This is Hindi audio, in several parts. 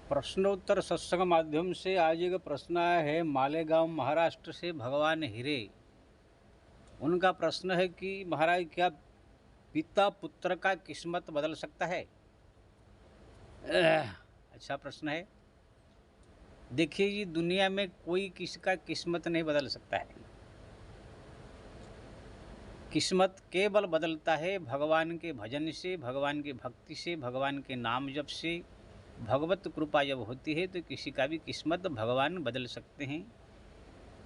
प्रश्नोत्तर सत्संग माध्यम से आज एक प्रश्न आया है मालेगांव महाराष्ट्र से भगवान हिरे। उनका प्रश्न है कि महाराज क्या पिता पुत्र का किस्मत बदल सकता है? अच्छा प्रश्न है। देखिए जी, दुनिया में कोई किसी का किस्मत नहीं बदल सकता है। किस्मत केवल बदलता है भगवान के भजन से, भगवान की भक्ति से, भगवान के नाम जप से। भगवत कृपा जब होती है तो किसी का भी किस्मत भगवान बदल सकते हैं।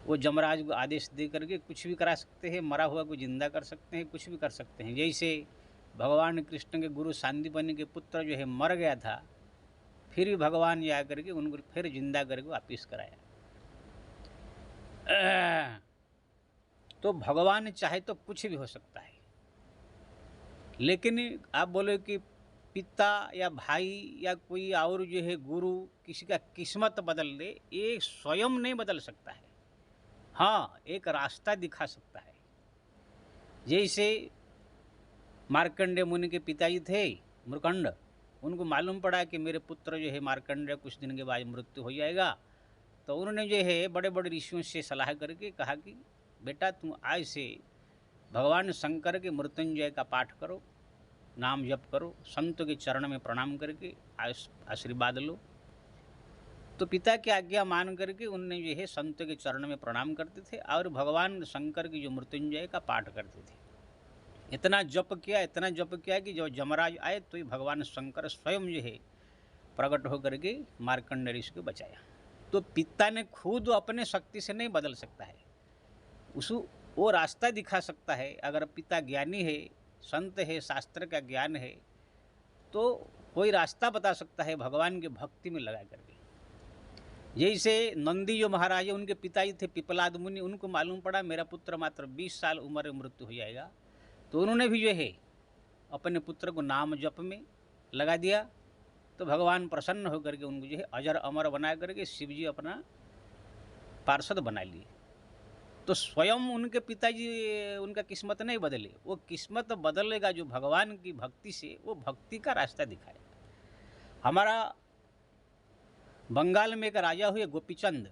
वो जमराज को आदेश दे करके कुछ भी करा सकते हैं, मरा हुआ को जिंदा कर सकते हैं, कुछ भी कर सकते हैं। जैसे भगवान कृष्ण के गुरु सांदीपनि के पुत्र जो है मर गया था, फिर भी भगवान जा करके उनको फिर जिंदा करके वापिस कराया। तो भगवान चाहे तो कुछ भी हो सकता है। लेकिन आप बोले कि पिता या भाई या कोई और जो है गुरु किसी का किस्मत बदल दे, ये स्वयं नहीं बदल सकता है। हाँ, एक रास्ता दिखा सकता है। जैसे मार्कंडेय मुनि के पिताजी थे मुरकंड, उनको मालूम पड़ा कि मेरे पुत्र जो है मार्कंडेय कुछ दिन के बाद मृत्यु हो जाएगा। तो उन्होंने जो है बड़े बड़े ऋषियों से सलाह करके कहा कि बेटा तुम आज से भगवान शंकर के मृत्युंजय का पाठ करो, नाम जप करो, संतों के चरण में प्रणाम करके आशीर्वाद लो। तो पिता की आज्ञा मान करके उनने जो है संतों के चरण में प्रणाम करते थे और भगवान शंकर की जो मृत्युंजय का पाठ करते थे। इतना जप किया कि जब जमराज आए तो ही भगवान शंकर स्वयं जो है प्रकट होकर के मार्कंडेय ऋषि को बचाया। तो पिता ने खुद अपने शक्ति से नहीं बदल सकता है, उसको वो रास्ता दिखा सकता है। अगर पिता ज्ञानी है, संत है, शास्त्र का ज्ञान है, तो कोई रास्ता बता सकता है भगवान के भक्ति में लगा करके। जैसे नंदी जो महाराज है, उनके पिताजी थे पिपलाद मुनि, उनको मालूम पड़ा मेरा पुत्र मात्र 20 साल उम्र में मृत्यु हो जाएगा। तो उन्होंने भी जो है अपने पुत्र को नाम जप में लगा दिया। तो भगवान प्रसन्न होकर के उनको जो है अजर अमर बना करके शिव जी अपना पार्षद बना लिए। तो स्वयं उनके पिताजी उनका किस्मत नहीं बदले, वो किस्मत बदलेगा जो भगवान की भक्ति से, वो भक्ति का रास्ता दिखाए। हमारा बंगाल में एक राजा हुए गोपीचंद,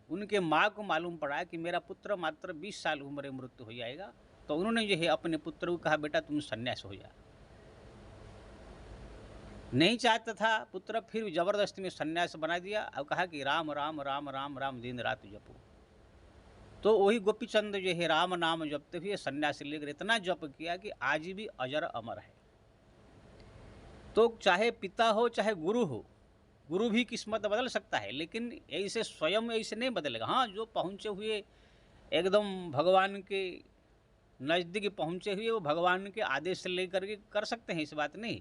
उनके माँ को मालूम पड़ा कि मेरा पुत्र मात्र 20 साल उम्र में मृत्यु हो जाएगा। तो उन्होंने जो है अपने पुत्र को कहा बेटा तुम सन्यास हो जा। नहीं चाहता था पुत्र, फिर जबरदस्ती में सन्यास बना दिया और कहा कि राम राम राम राम राम दिन रात जपो। तो वही गोपीचंद जो है राम नाम जपते हुए सन्यास लेकर इतना जप किया कि आज भी अजर अमर है। तो चाहे पिता हो चाहे गुरु हो, गुरु भी किस्मत बदल सकता है, लेकिन ऐसे स्वयं ऐसे नहीं बदलेगा। हाँ, जो पहुँचे हुए एकदम भगवान के नज़दीक पहुँचे हुए, वो भगवान के आदेश लेकर के कर सकते हैं, इस बात नहीं।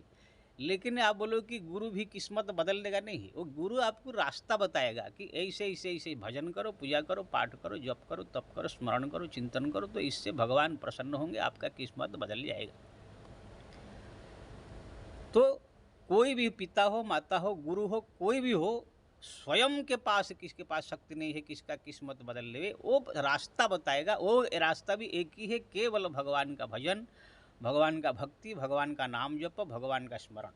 लेकिन आप बोलो कि गुरु भी किस्मत बदल देगा, नहीं। वो गुरु आपको रास्ता बताएगा कि ऐसे ऐसे ऐसे भजन करो, पूजा करो, पाठ करो, जप करो, तप करो, स्मरण करो, चिंतन करो, तो इससे भगवान प्रसन्न होंगे, आपका किस्मत बदल जाएगा। तो कोई भी पिता हो, माता हो, गुरु हो, कोई भी हो, स्वयं के पास किसके पास शक्ति नहीं है किसका किस्मत बदल ले, वो रास्ता बताएगा। वो रास्ता भी एक ही है, केवल भगवान का भजन, भगवान का भक्ति, भगवान का नाम जप, भगवान का स्मरण।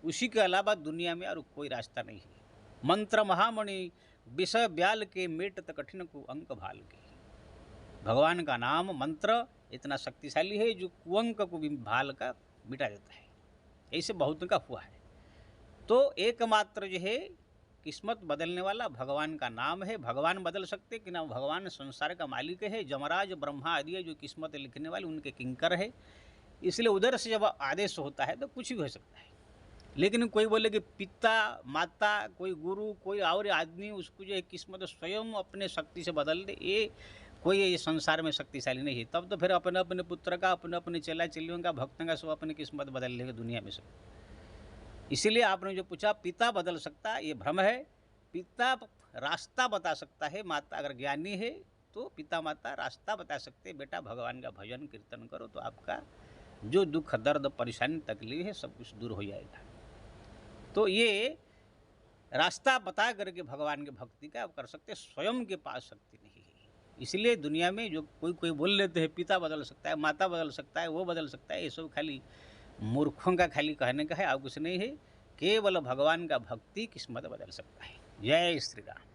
उसी के अलावा दुनिया में और कोई रास्ता नहीं है। मंत्र महामणि विषय ब्याल के, मेटत कठिन को अंक भाल के। भगवान का नाम मंत्र इतना शक्तिशाली है जो कुअंक को भी भाल का मिटा देता है। ऐसे बहुत का हुआ है। तो एकमात्र जो है किस्मत बदलने वाला भगवान का नाम है। भगवान बदल सकते कि ना, भगवान संसार का मालिक है। जमराज ब्रह्मा आदि जो किस्मत लिखने वाले उनके किंकर है, इसलिए उधर से जब आदेश होता है तो कुछ भी हो सकता है। लेकिन कोई बोले कि पिता माता, कोई गुरु, कोई और आदमी उसको जो है किस्मत स्वयं अपने शक्ति से बदल दे, ये कोई ये संसार में शक्तिशाली नहीं है। तब तो फिर अपने अपने पुत्र का, अपने अपने चेला चेलियों का, भक्तों का सब अपनी किस्मत बदल लेंगे दुनिया में सब। इसीलिए आपने जो पूछा पिता बदल सकता है, ये भ्रम है। पिता रास्ता बता सकता है, माता अगर ज्ञानी है तो पिता माता रास्ता बता सकते हैं, बेटा भगवान का भजन कीर्तन करो तो आपका जो दुख दर्द परेशानी तकलीफ है सब कुछ दूर हो जाएगा। तो ये रास्ता बता करके भगवान के भक्ति का आप कर सकते, स्वयं के पास शक्ति नहीं है। इसलिए दुनिया में जो कोई बोल लेते हैं पिता बदल सकता है, माता बदल सकता है, वो बदल सकता है, ये सब खाली मूर्खों का खाली कहने का है, और कुछ नहीं है। केवल भगवान का भक्ति किस्मत बदल सकता है। जय श्री राम।